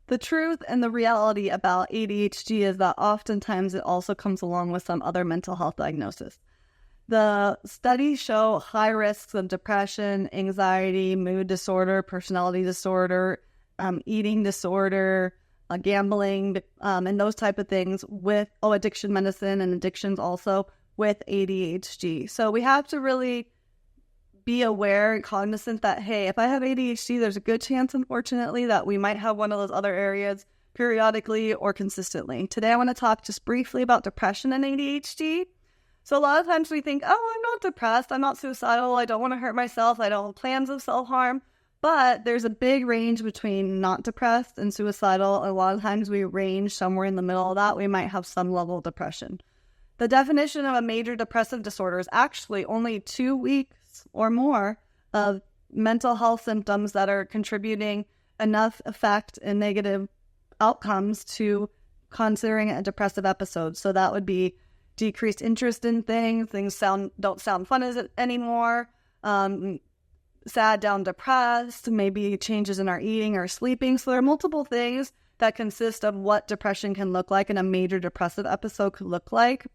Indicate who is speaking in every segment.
Speaker 1: The truth and the reality about ADHD is that oftentimes it also comes along with some other mental health diagnosis. The studies show high risks of depression, anxiety, mood disorder, personality disorder, eating disorder, gambling, and those type of things with addiction medicine and addictions also with ADHD. So we have to really be aware and cognizant that, hey, if I have ADHD, there's a good chance, unfortunately, that we might have one of those other areas periodically or consistently. Today, I want to talk just briefly about depression and ADHD. So a lot of times we think, oh, I'm not depressed, I'm not suicidal, I don't want to hurt myself, I don't have plans of self-harm. But there's a big range between not depressed and suicidal. A lot of times we range somewhere in the middle of that. We might have some level of depression. The definition of a major depressive disorder is actually only 2 weeks or more of mental health symptoms that are contributing enough effect and negative outcomes to considering it a depressive episode. So that would be decreased interest in things don't sound fun anymore, sad, down, depressed, maybe changes in our eating or sleeping. So there are multiple things that consist of what depression can look like and a major depressive episode could look like.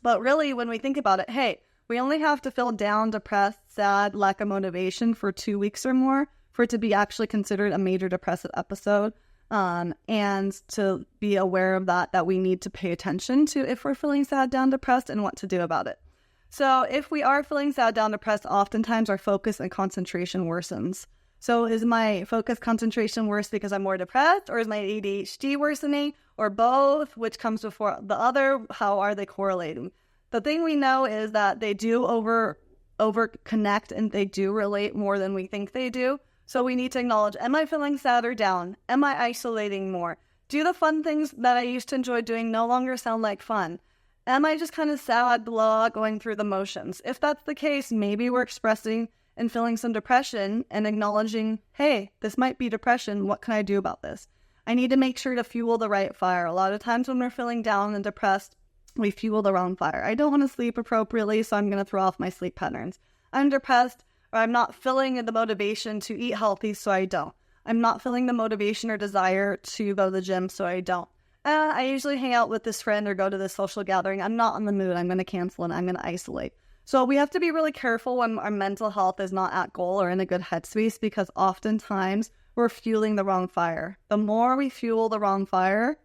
Speaker 1: But really, when we think about it, hey, we only have to feel down, depressed, sad, lack of motivation for 2 weeks or more for it to be actually considered a major depressive episode. And to be aware of that we need to pay attention to if we're feeling sad, down, depressed, and what to do about it. So if we are feeling sad, down, depressed, oftentimes our focus and concentration worsens. So is my focus concentration worse because I'm more depressed, or is my ADHD worsening, or both? Which comes before the other? How are they correlating? The thing we know is that they do over connect, and they do relate more than we think they do. So we need to acknowledge, am I feeling sad or down? Am I isolating more? Do the fun things that I used to enjoy doing no longer sound like fun? Am I just kind of sad, blah, going through the motions? If that's the case, maybe we're expressing and feeling some depression and acknowledging, hey, this might be depression. What can I do about this? I need to make sure to fuel the right fire. A lot of times when we're feeling down and depressed, we fuel the wrong fire. I don't want to sleep appropriately, so I'm going to throw off my sleep patterns. I'm depressed, or I'm not feeling the motivation to eat healthy, so I don't. I'm not feeling the motivation or desire to go to the gym, so I don't. I usually hang out with this friend or go to this social gathering. I'm not in the mood. I'm going to cancel and I'm going to isolate. So we have to be really careful when our mental health is not at goal or in a good headspace, because oftentimes we're fueling the wrong fire. The more we fuel the wrong fire,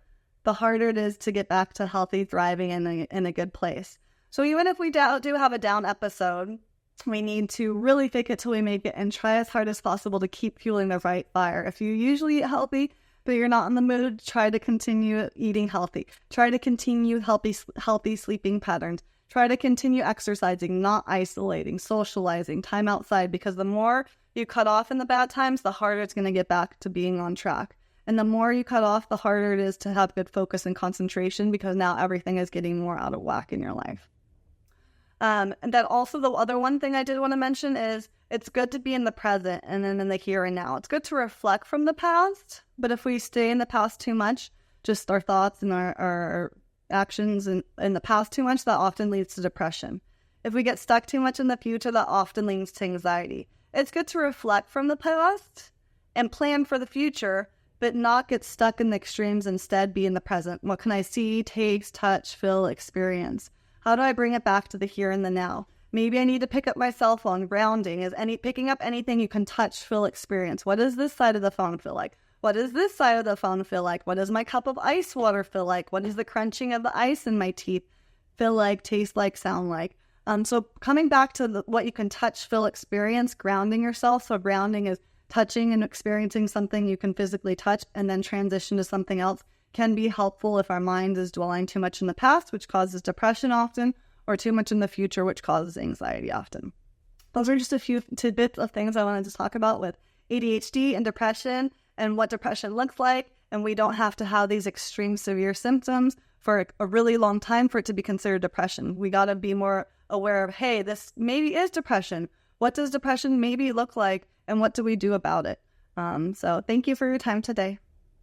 Speaker 1: the harder it is to get back to healthy, thriving, in a good place. So even if we do have a down episode, we need to really fake it till we make it and try as hard as possible to keep fueling the right fire. If you usually eat healthy, but you're not in the mood, try to continue eating healthy. Try to continue healthy sleeping patterns. Try to continue exercising, not isolating, socializing, time outside, because the more you cut off in the bad times, the harder it's going to get back to being on track. And the more you cut off, the harder it is to have good focus and concentration, because now everything is getting more out of whack in your life. And then also the other one thing I did want to mention is it's good to be in the present and then in the here and now. It's good to reflect from the past, but if we stay in the past too much, just our thoughts and our actions in the past too much, that often leads to depression. If we get stuck too much in the future, that often leads to anxiety. It's good to reflect from the past and plan for the future, but not get stuck in the extremes. Instead, be in the present. What can I see, taste, touch, feel, experience? How do I bring it back to the here and the now? Maybe I need to pick up my cell phone. Grounding is picking up anything you can touch, feel, experience. What does this side of the phone feel like? What does this side of the phone feel like? What does my cup of ice water feel like? What does the crunching of the ice in my teeth feel like, taste like, sound like? So coming back to what you can touch, feel, experience, grounding yourself. So grounding is touching and experiencing something you can physically touch, and then transition to something else can be helpful if our mind is dwelling too much in the past, which causes depression often, or too much in the future, which causes anxiety often. Those are just a few tidbits of things I wanted to talk about with ADHD and depression and what depression looks like. And we don't have to have these extreme severe symptoms for a really long time for it to be considered depression. We got to be more aware of, hey, this maybe is depression. What does depression maybe look like? And what do we do about it? So thank you for your time today.